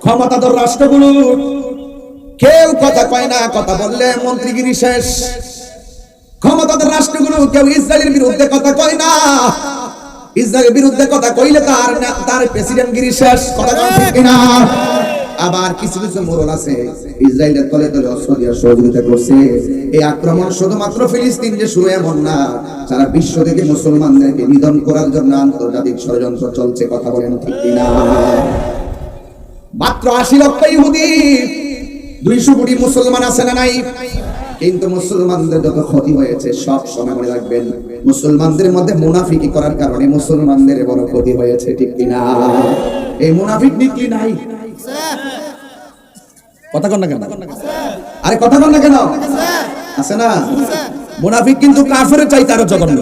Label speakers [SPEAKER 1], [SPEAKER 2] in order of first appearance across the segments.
[SPEAKER 1] ক্ষমতাধর রাষ্ট্রগুলো কেউ কথা কয় না, কথা বললে মন্ত্রীগিরি শেষ। ক্ষমতাধর রাষ্ট্রগুলো কেউ ইসরায়েলের বিরুদ্ধে কথা কয় না, ইসরায়েলের বিরুদ্ধে কথা কইলে তার প্রেসিডেন্টগিরি শেষ। কথা ঠিক কিনা? আবার কিছু কিছু মোড়ল আছে ইসরায়েলের তলে তলে অস্ত্র দিয়ে সহযোগিতা করছে। এই আক্রমণ শুধুমাত্র ফিলিস্তিন যে শুরু এমন না, সারা বিশ্ব থেকে মুসলমানদেরকে নিধন করার জন্য আন্তর্জাতিক ষড়যন্ত্র চলছে। কথা বলেন ঠিক কিনা? মাত্র 80 লক্ষ ইহুদি, 200 কোটি মুসলমান আছে না নাই? কিন্তু মুসলমানদের যত ক্ষতি হয়েছে সব সময় মনে রাখবেন, মুসলমানদের মধ্যে মুনাফিকি করার কারণে মুসলমানদের বড় ক্ষতি হয়েছে। ঠিক কিনা? এই মুনাফিক নিকলি নাই। কথা কন না কেন? আরে কথা কন না কেন? আছে না? মুনাফিক কিন্তু কাফেরের চাইতে আরো জঘন্য।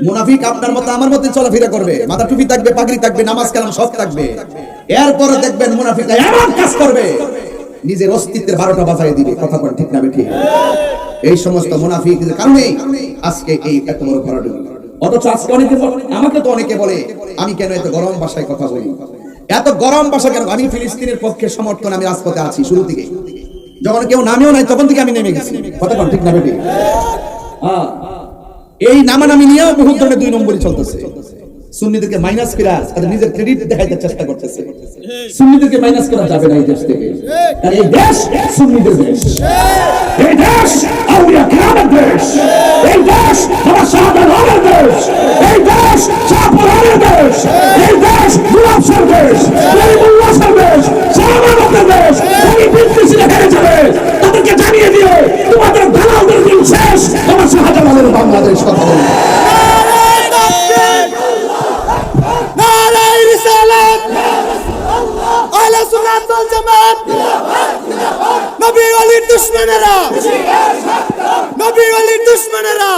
[SPEAKER 1] মুনাফিক আপনার মতো আমার মতো চলাফেরা করবে, মাথা টুপি থাকবে, পাগড়ি থাকবে, নামাজ কালাম সব থাকবে, এরপরে দেখবেন মুনাফিকরা এমন কাজ করবে নিজের অস্তিত্বের 12টা বাজায় দিবে। কথা বল ঠিক না বেঠিক? এই সমস্ত মুনাফিকদের কারণে আজকে এই এত বড় ঘটনা। অথচ আজকে আমাকে তো অনেকে বলে আমি কেন এত গরম ভাষায় কথা বলি, এত গরম ভাষা কেন? আমি ফিলিস্তিনের পক্ষে সমর্থন, আমি রাজপথে আছি শুরু থেকে, যখন কেউ নামেও নাই তখন থেকে আমি নেমে গেছি। কথা বল ঠিক না বেঠিক? এই নামানামি নিয়েও বহু ধরনের 2 নম্বরই চলতেছে। সুন্নিদেরকে মাইনাস করা, তাদের নিজের ক্রেডিট দেখাইতে চেষ্টা করতেছে। সুন্নিদেরকে মাইনাস করা যাবে না এই দেশ থেকে, কারণ এই দেশ সুন্নিদের দেশ, এই দেশ আউলিয়া কিরামের দেশ, এই দেশ বাবা শাহজালালের দেশ, এই দেশ শাহপুরের দেশ, এই দেশ গোলাপ শাহর দেশ, গরিবুল্লাহ শাহর দেশ, শাহবাগের দেশ। তুমি বিদ্বেষীরা হেরে যাবে, তাদেরকে জানিয়ে দিও তোমাদের দালালদের দিন শেষ। বাবা শাহজালালের বাংলাদেশ। কথা বলো
[SPEAKER 2] নবী ওয়ালির দুশমনেরা, নবী ওয়ালির দুশমনেরা।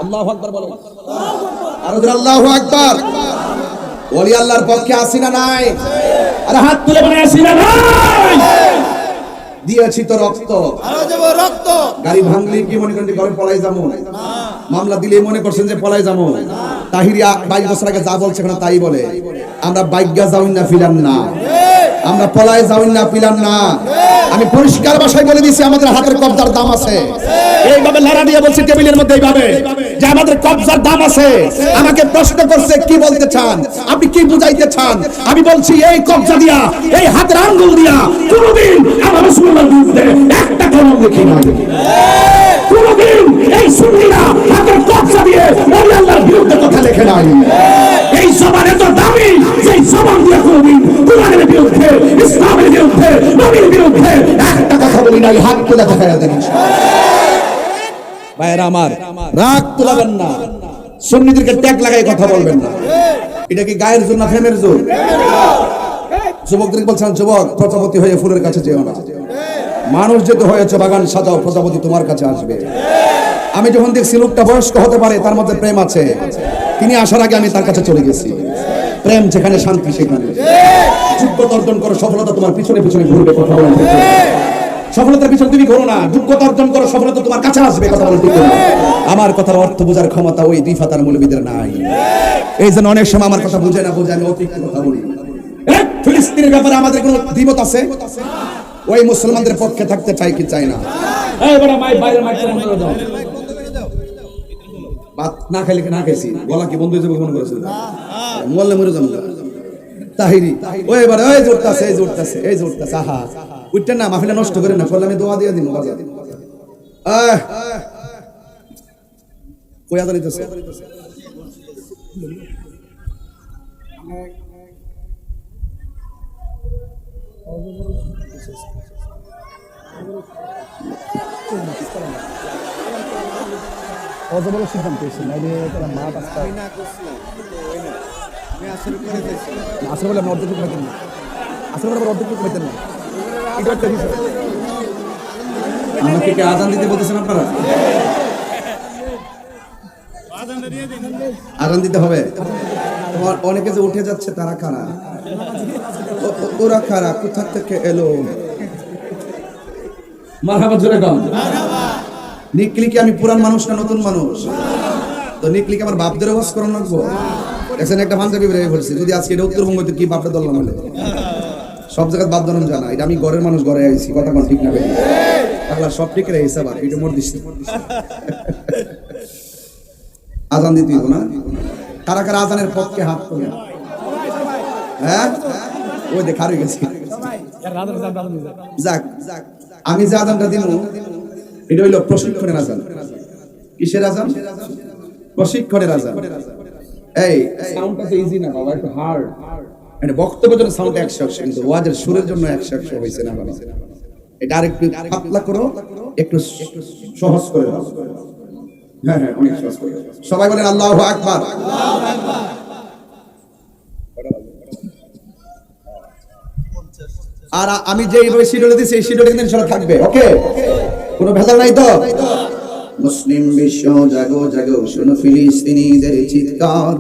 [SPEAKER 1] আল্লাহু আকবার বলো, আর আল্লাহু আকবার। ওলি আল্লাহর পক্ষে আসি না নাই? আরে হাত তুলে বলে আসি না নাই? দিয়েছি তো রক্ত,
[SPEAKER 2] আরো দেব রক্ত।
[SPEAKER 1] গাড়ি ভাঙলি কি মনে করেন যে ঘরে পলাই যাবো? মামলা দিলে মনে করছেন যে পলাই যাবো? তাহিরিয়া 22 বছর আগে যা বলছে এখন তাই বলে। আমরা বাইগা যাউন না ফিলাম না, আমরা পলায় যাউন না পিলাম না। আমি পরিষ্কার ভাষায় বলে দিছি আমাদের হাতের কবজার দাম আছে। এইভাবে লড়া দিয়ে বলছি টেবিলের মধ্যে এইভাবে যে আমাদের কবজার দাম আছে। আমাকে প্রশ্ন করছে কি বলতে চান, আপনি কি বুঝাইতে চান? আমি বলছি এই কবজা দিয়া, এই হাতের আঙ্গুল দিয়া কোনদিন আমার রাসূলুল্লাহর বিরুদ্ধে একটা কলম লিখি নাই। কোনদিন এই সুন্নিরা হাতের কবজা দিয়ে ওলি আল্লাহর বিরুদ্ধে কথা লেখে নাই। এই জবান এত দামি যে জবান দিয়ে কোনদিন কোরআনের বিরুদ্ধে, ইসলামের বিরুদ্ধে, নবীর বিরুদ্ধে একটা কথা বলি নাই। হাত তুলে দেখায়া দেন ভাইরা আমার, রাগ তুলাবেন না, সুন্নিদেরকে ট্যাগ লাগাই কথা বলবেন না। এটা কি গায়ের জোর না ফেমের জোর? যুবকদের বলছেন যুবক প্রজাপতি হয়ে ফুলের কাছে যেও না। মানুষ যেতে হয়েছে বাগান সাজাও, প্রজাপতি তোমার কাছে আসবে। আমি যখন দেখছি লোকটা বয়স্ক হতে পারে, তার মধ্যে প্রেম আছে, তিনি আসার আগে আমি তার কাছে চলে গেছি। প্রেম যেখানে, শান্তি সেখানে। যোগ্যতা অর্জন করো, সফলতা তোমার পিছনে পিছনে ঘুরবে। কথা বলেন ঠিক না? সফলতার পিছনে তুমি ঘোরো না, যোগ্যতা অর্জন করো, সফলতা তোমার কাছে আসবে। কথা বলেন ঠিক না? আমার কথার অর্থ বোঝার ক্ষমতা ওই 2 ফাতার মৌলবীদের নাই। এই জন্য অনেক সময় আমার কথা বুঝে না, বুঝে আমি অতিরিক্ত কথা বলি। ফিলিস্তিনের ব্যাপারে আমাদের কোনো দ্বিমত আছে? ওই মুসলমানদের পক্ষে থাকতে চাই কি চাই না? এই বড় মাই বাইরে মাইক বন্ধ করে দাও। ভাত না খাইলে না খাইছি, গলা কি বন্ধ হয়ে যাবে মনে করেছিল? মোল্লা মরে যাবো। তাহিরি ওই এবারে এই জোরতাছে, এই জোরতাছে, এই জোরতাছে। আহা উঠতে না, মাহফিলটা নষ্ট করে না, করলে আমি দোয়া দিয়ে দিব। বাজার কইয়া দাঁড়িয়েছে
[SPEAKER 3] অজবর সিদ্ধান্ত হয়েছে, নাইলে মাঠ আসলে বলে আমি অর্ধেক পাইতেন না, আসলে বলে অর্ধেক পাইতেন না। এটা একটা বিষয়।
[SPEAKER 1] আমাকে কি আজান দিতে বলতেছেন আপনারা? আজান দিতে হবে। অনেকে যে উঠে যাচ্ছে তারা কারা? ওরা কারা? কোথা থেকে এলো? মারহাবা জোরে গাও। নিকলি কি আমি পুরান মানুষ না নতুন মানুষ? তো নিকলি কি আমার বাপদের ওয়াজ করানো লাগবো? দেখছেন একটা পাঞ্জাবি বেরিয়ে বলছি যদি আজকে এটা উত্তরবঙ্গ তো কি বাপটা দল নামলে সব জায়গায় বাপ ধরন জানা এটা আমি ঘরের মানুষ ঘরে আইছি কথা কোন ঠিক না বেরিয়ে তাহলে সব ঠিক রে হিসাব আর এটা মোর দিচ্ছি আজান দিতে দিব না কারা কারা আজানের পক্ষে হাত তোলে হ্যাঁ ওই দেখ হারিয়ে গেছি যাক আমি যে আজানটা দিব এটা হইল প্রশিক্ষণের আজান কিসের আজান প্রশিক্ষণের আজান এই সাউন্ডটা তো ইজি না বাবা একটু হার্ড মানে বক্তব্যের জন্য সাউন্ড 100 কিন্তু ওয়াজের সুরের জন্য 100 হইছে না বাবা এটা আরেকটু পাতলা করো একটু সহজ করে দাও হ্যাঁ হ্যাঁ অনেক সহজ করে দাও সবাই বলেন আল্লাহু আকবার আল্লাহু আকবার আর আমি যে এইভাবে শিডিউল দিছি এই শিডিউলে কিন্তু ইনশাআল্লাহ থাকবে ওকে কোনো ভেজাল নাই তো মুসলিম বিশ্ব জাগো জাগো শুনো ফিলিস্তিনিদের চিৎকার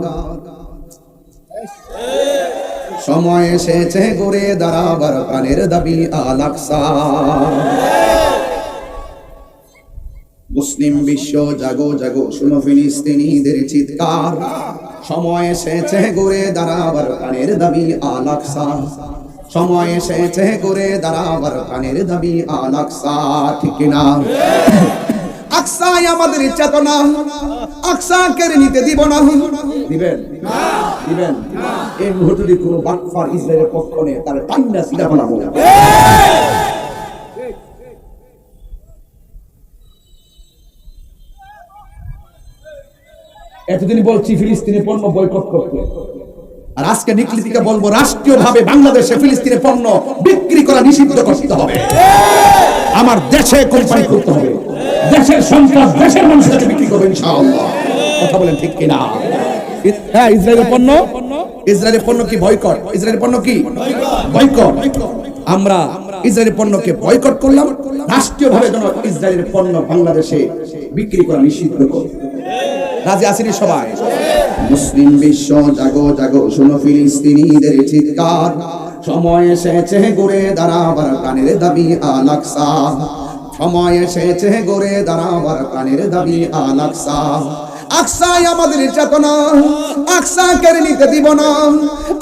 [SPEAKER 1] সময় এসেছে ঘুরে দাঁড়াবার প্রাণের দাবি আল আকসা মুসলিম বিশ্ব জাগো জাগো শুনো ফিলিস্তিনিদের চিৎকার সময় এসেছে ঘুরে দাঁড়াবার প্রাণের দাবি আল আকসা সময় এসেছে ঘুরে দাঁড়াবার প্রাণের দাবি আল আকসা ঠিক না আকসাই আমাদের চেতনা আকসা কেড়ে নিতে দিব না দিবেন দিবেন এই মুহূর্তে যদি কোনো বাটফার ইসরায়েলের পক্ষ নিয়ে তার টান্ডা সিধা বানাবো এতদিন বলছি ফিলিস্তিনি পণ্য বয়কট করতে আর আজকে নিকলি থেকে বলবো রাষ্ট্রীয়ভাবে বাংলাদেশে ফিলিস্তিনের পণ্য বিক্রি করা নিষিদ্ধ করতে হবে আমার দেশে কোম্পানি করতে হবে দেশের সন্ত্রাস দেশের মানুষের বিক্রি করবে ইনশাআল্লাহ কথা বলেন ঠিক কিনা হ্যাঁ ইসরায়েলের পণ্য কি বয়কট ইসরায়েলের পণ্য কি বয়কট আমরা ইসরায়েলের পণ্যকে বয়কট করলাম রাষ্ট্রীয়ভাবে যেন ইসরায়েলের পণ্য বাংলাদেশে বিক্রি করা নিষিদ্ধ করবে রাজি আসেনি সবাই মুসলিম বিশ্ব জাগো জাগো শুনো ফিলিস্তিনিদের চিৎকার সময় এসেছে ঘুরে দাঁড়াবার প্রাণের দাবি আল আকসা সময় এসেছে ঘুরে দাঁড়াবার প্রাণের দাবি আল আকসা আকসাই আমাদের চেতনা আকসা কেড়ে নিতে দিব না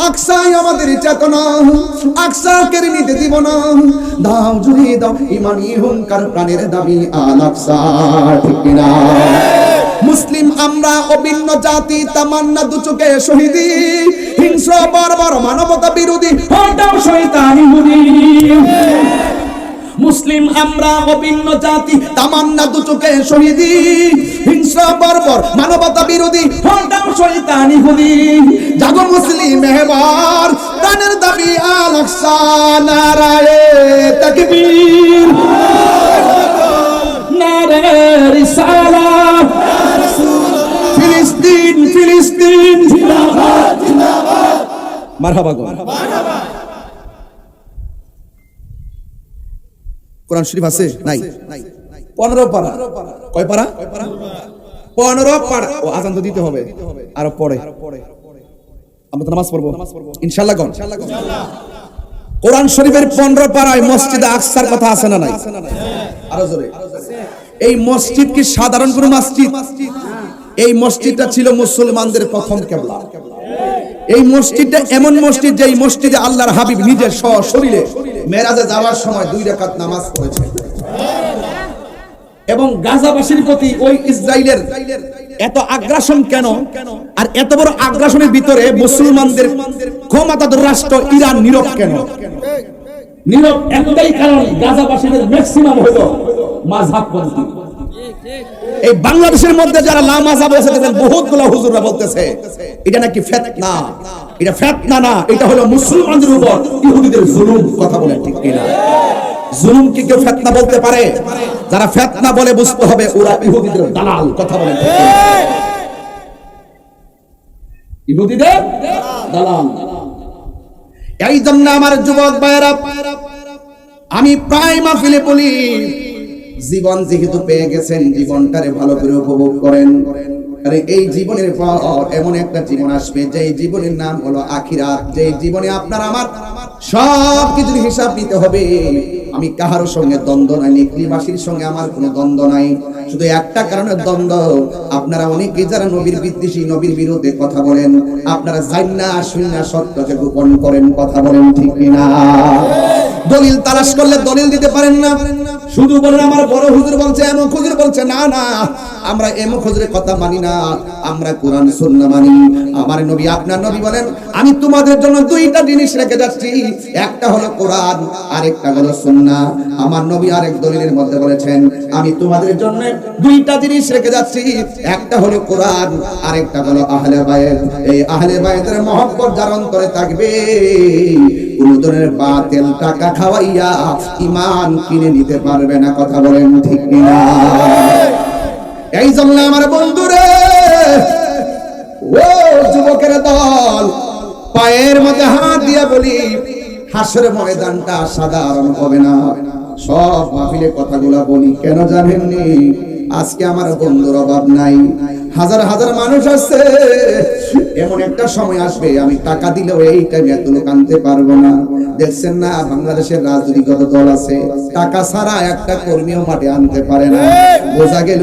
[SPEAKER 1] আকসাই আমাদের চেতনা আকসা কেড়ে নিতে দিব না দাও জুড়ে দাও ইমানি হুঙ্কার প্রাণের দাবি আল আকসা ঠিক না মুসলিম আমরা অভিন্ন জাতি তামান্না দুচোখে শহীদি হিংস্র বর্বর মানবতা বিরোধী হটাও শয়তানি মুদি মুসলিম আমরা অভিন্ন জাতি তামান্না দুচোখে শহীদি হিংস্র বর্বর মানবতা বিরোধী হটাও শয়তানি হুদি জাগো মুসলিম এবার প্রাণের দাবি আল আকসা নারায়ে তাকবীর নারে রিসালাত ফিলিস্তিন ফিলিস্তিন জিন্দাবাদ জিন্দাবাদ মারহাবা গো মারহাবা কোরআন শরীফ আছে নাই 15 পারা কয় পারা 15 পারা ও আজান তো দিতে হবে আর পড়ে আমরা তো নামাজ পড়বো ইনশাআল্লাহ কোন ইনশাআল্লাহ কোরআন শরীফের 15 পারায় মসজিদে আকসার কথা আছে না নাই আরো জোরে এই মসজিদ কি সাধারণ কোনো মসজিদ এই মসজিদটা ছিল মুসলমানদের প্রথম কিবলা এই মসজিদটা এমন মসজিদ যে এই মসজিদে আল্লাহর হাবিব নিজের শরীরে মেরাজে যাওয়ার সময় 2 রাকাত নামাজ পড়েছেন এবং গাজাবাসীর প্রতি ওই ইসরায়েলের এত আগ্রাসন কেন আর এত বড় আগ্রাসনের ভিতরে মুসলমানদের ক্ষমতাধর রাষ্ট্র ইরান নীরব কেন নীরব একটাই কারণ গাজাবাসীদের ম্যাক্সিমাম হলো মাযহাবপন্থী এই বাংলাদেশের মধ্যে যারা লা মাযহাব আছে তাদের বহুতগুলো হুজুররা বলতেছে এটা নাকি ফিতনা এটা ফিতনা না এটা হলো মুসলমানদের উপর ইহুদিদের জুলুম কথা বলে ঠিক কিনা জুলুম কি কেউ ফিতনা বলতে পারে যারা ফিতনা বলে বুঝতে হবে ওরা ইহুদিদের দালাল কথা বলে ঠিক কিনা ইহুদিদের দালাল এই জন্য আমার যুবক ভাইরা আমি প্রায় মাহফিলে বলি জীবন যেহেতু পেয়ে গেছেন জীবনটারে ভালো করে উপভোগ করেন আরে এই জীবনের পর এমন একটা জীবন আসবে যে জীবনের নাম হলো আখিরাত, যে জীবনে আপনার আমার সব কিছুর হিসাব নিতে হবে। আমি কাহারো সঙ্গে দ্বন্দ্ব নাই, নিকলিবাসীর সঙ্গে আমার কোনো দ্বন্দ্ব নাই, শুধু একটা কারণে দ্বন্দ্ব। আপনারা অনেকে যারা নবীর বিদ্বেষী, নবীর বিরুদ্ধে কথা বলেন, আপনারা জান্না শুননা সত্যকে গোপন করেন, কথা বলেন ঠিক কিনা? দলিল তালাশ করলে দলিল দিতে পারেন না, শুধু বলেন আমার বড় হুজুর বলছে, এমক হুজুর বলছে। না না, আমরা এমক হুজুরের কথা মানি না, আমরা কোরআন সুন্নাহ মানি। আমার নবী, আপনার নবী বলেন, আমি তোমাদের জন্য দুইটা জিনিস রেখে যাচ্ছি, একটা হলো কোরআন, আরেকটা হলো সুন্নাহ। আমার নবী আরেক দলিলের মধ্যে বলেছেন, আমি তোমাদের জন্য দুইটা জিনিস রেখে যাচ্ছি, একটা হলো কোরআন, আরেকটা হলো আহলে বায়ত। এই আহলে বায়তের মহব্বত যার অন্তরে থাকবে, কোন ধরনের বাতিল টাকা খাওয়াইয়া ঈমান কিনে নিতে পারবে না, কথা বলেন ঠিক কিনা? এই জন্য আমার বন্ধুরে, ও যুবকের দল, পায়ের মধ্যে হাত দিয়া বলি, হাসরের ময়দানটা সাধারণ হবে না। সব মাহফিলে কথাগুলা বলি কেন জানেননি? আজকে আমার বন্ধুর অভাব নাই, হাজার হাজার মানুষ আসছে। এমন একটা সময় আসবে আমি টাকা দিলেও এই টাইমে এত লোক আনতে পারবো না। দেখছেন না, বাংলাদেশের রাজনৈতিক দল আছে, টাকা ছাড়া একটা কর্মীও মাঠে আনতে পারে না। বোঝা গেল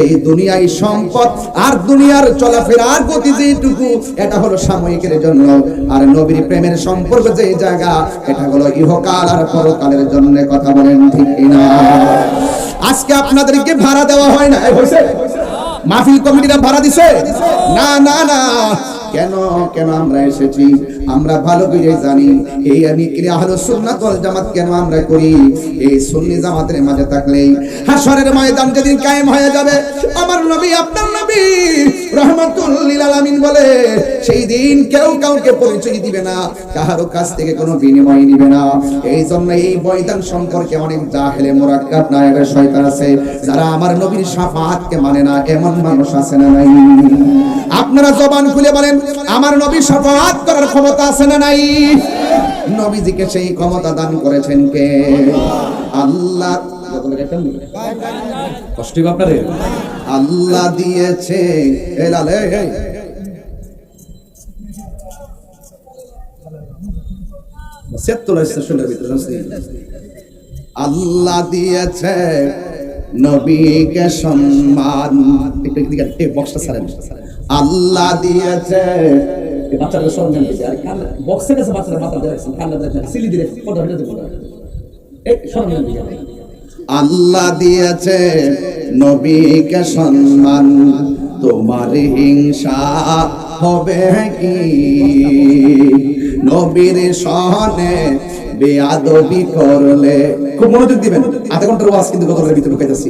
[SPEAKER 1] এই দুনিয়ায় সম্পদ আর দুনিয়ার চলাফেরার গতি যেটুকু, এটা হলো সাময়িকের জন্য। আর নবীর প্রেমের সম্পর্ক যে জায়গা, এটা হলো ইহকাল আর পরকালের জন্য, কথা বলেন ঠিক কিনা? আজকে আপনাদেরকে ভাড়া দেওয়া হয় না, হয়েছে? মাহফিল কমিটিরা ভাড়া দিছে? না না না। কেন কেন আমরা এসেছি? আমরা ভালো করে জানি এই আমি আহলে সুন্নাত ওয়াল জামাত কেন আমরা করি। এই সুন্নি জামাতের মাঝে থাকলেই হাশরের ময়দান যেদিন কায়েম হয়ে যাবে, আমার নবী, আপনার নবী রাহমাতুল লিল আলামিন বলে, সেই দিন কেউ কাউকে পরিচয় দিবে না, কারো কাছ থেকে কোনো বিনিময় নিবে না। এই জন্য এই ময়দান সম্পর্কে অনেক জাহেলে মুরাক্কাব নায়েবে শয়তান আছে, যারা আমার নবীর শাফাআতকে মানে না। এমন মানুষ আছে না নাই? আপনারা জবান খুলে বলেন, আমার নবী শাফাআত করার ক্ষমতা আছে না নাই? নবীজিকে সেই ক্ষমতা দান করেছেন কে? আল্লাহ। কষ্ট আপনারে আল্লাহ দিয়েছে। আল্লাহ দিয়েছে নবীকে সম্মান। বক্সটা ছাড়েন। আল্লাহ দিয়েছে, বাচ্চাদের সম্মান দিয়েছে। বক্সের কাছে বাচ্চারা মাথা দেখছেন, কান্না দেখছেন, সিলি দিয়ে ফটো হেঁটে দেবো। এই সম্মান দিকে আল্লাহ দিয়েছে নবীকে সম্মান, তোমার হিংসা হবে কি? নবীর সহনে বেয়াদবি করলে, খুব মনোযোগ দিবেন, আধা ঘন্টার ওয়াজ কিন্তু গতকালের ভিতরে ঢুকাইতেছি।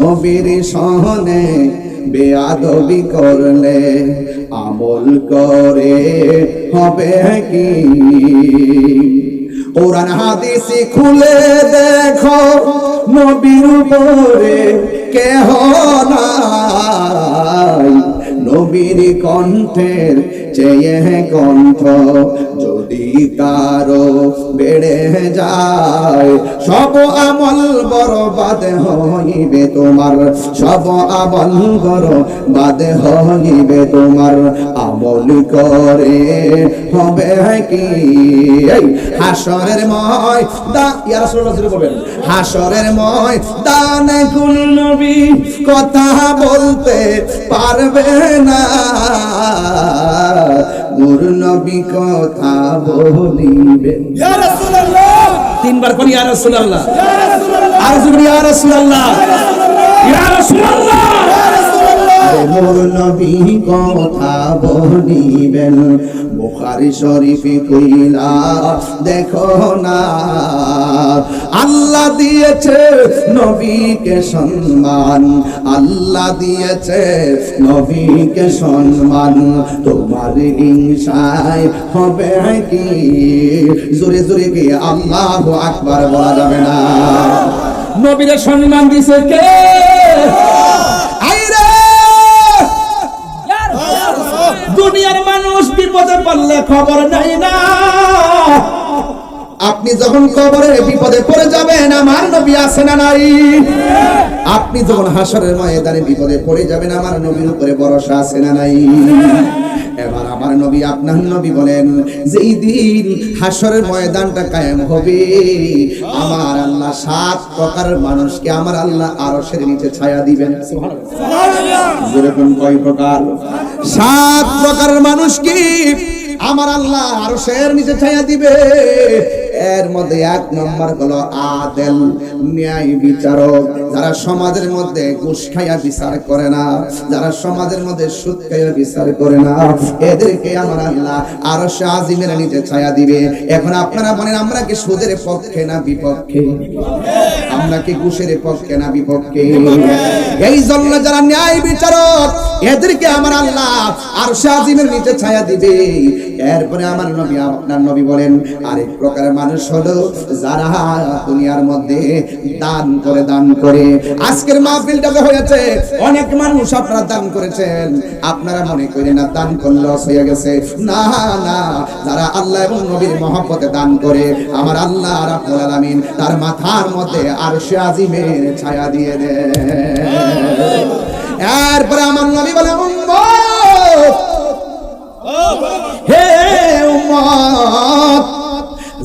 [SPEAKER 1] নবীর সহনে বেয়াদবি করলে আমল করে হবে কি? কোরআন হাদিস খুলে দেখো, নবীর উপরে কেহ নাই। নবীর কণ্ঠের চেয়ে কণ্ঠ যদি কারো বেড়ে যায়, সব আমল বরবাদ হইবে তোমার, সব আমল বরবাদ হইবে তোমার। আমল করে হবে কি? হাশরের ময়দান, ইয়া রাসূলুল্লাহ বলেন, হাশরের ময়দানে কোন নবী কথা বলতে পারবে না, নূর নবী কথা বলিবে। ইয়া রাসূলুল্লাহ, তিনবার করি ইয়া রাসূলুল্লাহ, আর জোরে ইয়া রাসূলুল্লাহ, ইয়া রাসূলুল্লাহ। নূর নবী কথা বলিবেন, বুখারী শরীফে কইলা দেখো না। আল্লাহ দিয়েছে নবীকে সম্মান, আল্লাহ দিয়েছে নবীকে সম্মান, তোমার হিংসায় হবে কি? জোরে জোরে কি আল্লাহু আকবার বলা যাবে না? নবীর সম্মান দিয়েছে কে? দুনিয়ার মানুষ বিপদে পড়লে খবর নাই না, আপনি যখন কবরে বিপদে পড়ে যাবেন আমার নবী আছে না নাই? আপনি যখন হাসরের ময়দানে বিপদে পড়ে যাবেন আমার নবীর উপরে ভরসা আছে না নাই? এবার আমার নবী আপনার নবী বলেন যেই দিন হাসরের ময়দানটা কায়েম হবে আমার আল্লাহ 7 প্রকারের মানুষকে আমার আল্লাহ আরশের নিচে ছায়া দিবেন। সুবহানাল্লাহ। যেরকম কয় প্রকার? 7 প্রকারের মানুষকে আমার আল্লাহ আরশের নিচে ছায়া দিবে। এর মধ্যে 1 নম্বর হলো আদেল, ন্যায় বিচারক, যারা সমাজের মধ্যে ঘুষ খাইয়া বিচার করে না, যারা সমাজের মধ্যে সুদ খাইয়া বিচার করে না, এদেরকে আমার আল্লাহ আরশে আজিমের নিচে ছায়া দিবে। এখন আপনারা বলেন আমরা কি সুদের পক্ষে না বিপক্ষে? আমরা কি ঘুষের পক্ষে না বিপক্ষে? এই জন্য যারা ন্যায় বিচারক এদেরকে আমার আল্লাহ আরশে আজিমের নিচে ছায়া দিবে। এরপরে আমার নবী আপনার নবী বলেন আরেক প্রকারের মানুষ হলো যারা দুনিয়ার মধ্যে দান করে। আজকের মাহফিলটাতে হয়েছে অনেক মানুষ আপনারা দান করেছেন, আপনারা মনে করেন না দান করলে লস হয়ে গেছে। না না, যারা আল্লাহ এবং নবীর মহব্বতে দান করে আমার আল্লাহ রাব্বুল আলামিন তার মাথার মধ্যে আরশে আজিমের ছায়া দিয়ে দেয়। এরপরে আমার নবী বলে উম্মত, হে উম্মত,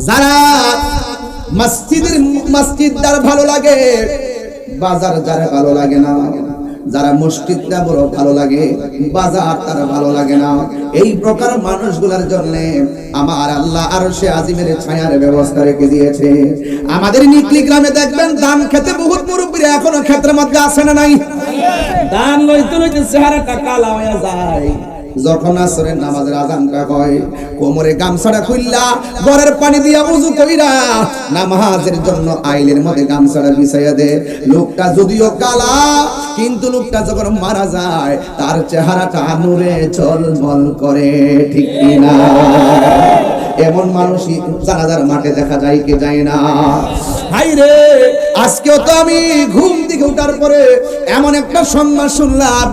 [SPEAKER 1] যারা মসজিদদার ভালো লাগে, বাজার যারা ভালো লাগে না, যারা মসজিদটা বড় ভালো লাগে, বাজার তারা ভালো লাগে না, এই প্রকার মানুষগুলোর জন্য আমার আল্লাহ আরশে আজিমের ছায়ার ব্যবস্থা রেখে দিয়েছে। আমাদের নিকলি গ্রামে দেখবেন ধান খেতে বহুত মুরব্বীরা এখনো ক্ষেতের মধ্যে আসে না নাই? ধান লইতে লইতে চেহারাটা কালা হয়ে যায়। যখন আসরের নামাজের আযানটা হয় কোমরে গামছাটা খুললা ঘরের পানি দিয়া ওযু কইরা নামাজের জন্য আইলের মধ্যে গামছাটা বিছাইয়া দে। লোকটা যদিও কালা কিন্তু লোকটা যখন মারা যায় তার চেহারাটা নূরে ঝলমল করে, ঠিক কি না? এমন মানুষই জানাজার মাঠে দেখা যায় কি যায় না? হাই রে, আজকেও তো আমি ঘুম থেকে ওঠার পরে এমন একটা সংবাদ শুনলাম,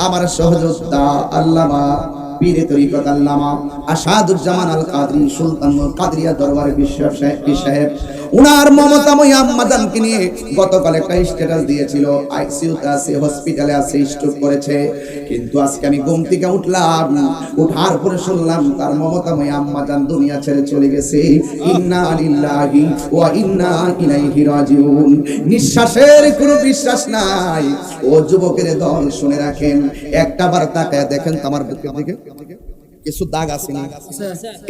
[SPEAKER 1] আমার সহযোদ্ধা আল্লামা পীরে তরিকত আল্লামা আসাদুজ্জামান আল কাদরি সুলতানুল কাদরিয়া দরবার বিশ্বাস সাহেব উনার মমতাময়ী আম্মাজানকে নিয়ে গতকাল একটা স্ট্যাটাস দিয়েছিল, আইসিইউতে আছে, হসপিটালে আছে, স্ট্রোক করেছে। কিন্তু আজকে আমি ঘুম থেকে উঠলাম, উঠার পরে শুনলাম তার মমতাময়ী আম্মাজান দুনিয়া ছেড়ে চলে গেছে। ইন্না লিল্লাহি ওয়া ইন্না ইলাইহি রাজিউন। নিঃশ্বাসের কোনো বিশ্বাস নাই। ও যুবকের দল শুনে রাখেন, একটা বার তাকায় দেখেন তো আমার বুকের দিকে কিছু দাগ আছে না?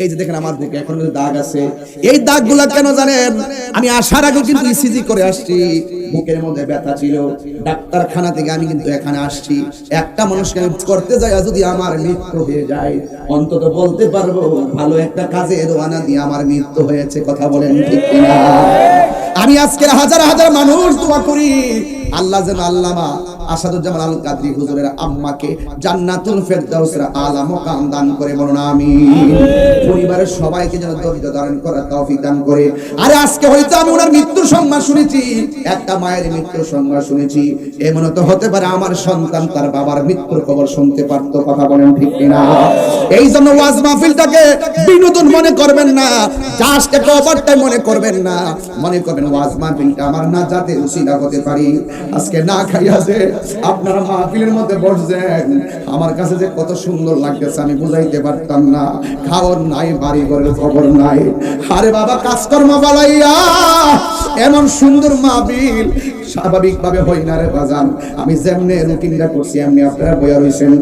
[SPEAKER 1] এই যে দেখেন আমার বুকে এখন দাগ আছে। এই দাগগুলা কেন জানেন? আমি আসার আগে কিন্তু ইসিজি করে আসছি, বুকের মধ্যে ব্যথা ছিল, ডাক্তারখানা থেকে আমি কিন্তু এখানে আসছি। একটা মানুষকে করতে যায় যদি আমার মৃত্যু হয়ে যায় অন্তত বলতে পারবো ভালো একটা কাজে রওনা দিয়ে আমার মৃত্যু হয়েছে। কথা বলেন ঠিক কিনা? আমি আজকের হাজার হাজার মানুষ দোয়া করি আল্লাহ যেন আল্লামা আসাদুজ্জামান আল কাদরি হুজুরের আম্মাকে জান্নাতুল ফেরদাউসের আলা মাকাম দান করে, বলুন আমিন। পরিবারের সবাইকে যেন ধৈর্য ধারণ করার তৌফিক দান করে। আরে আজকে হয়তো আমি ওনার মৃত্যুর সংবাদ শুনেছি, একটা মায়ের মৃত্যুর সংবাদ শুনেছি, এমন তো হতে পারে আমার সন্তান তার বাবার মৃত্যুর খবর শুনতে পারতো। কথা বলেন ঠিক কিনা? এই জন্য ওয়াজ মাহফিলটাকে বিনোদন মনে করবেন না, জাস্ট একটা ওভারটাইম মনে করবেন না, মনে করবেন ওয়াজ মাহফিলটা আমার নাজাতের উসিলা হতে পারি। আজকে না খাইয়া যে আপনারা মাহফিলের মধ্যে বসছেন, আমার কাছে যে কত সুন্দর লাগতেছে আমি বুঝাইতে পারতাম না। খাওয়ার নাই, বাড়ি ঘরের খবর নাই, আরে বাবা কাজকর্ম বালাইয়া এমন সুন্দর মাহফিল স্বাভাবিকভাবে হয় না রে বাজান। আমি যেমনে রুটিনটা করছি এমনি আপনারা বইয়া রইছেন।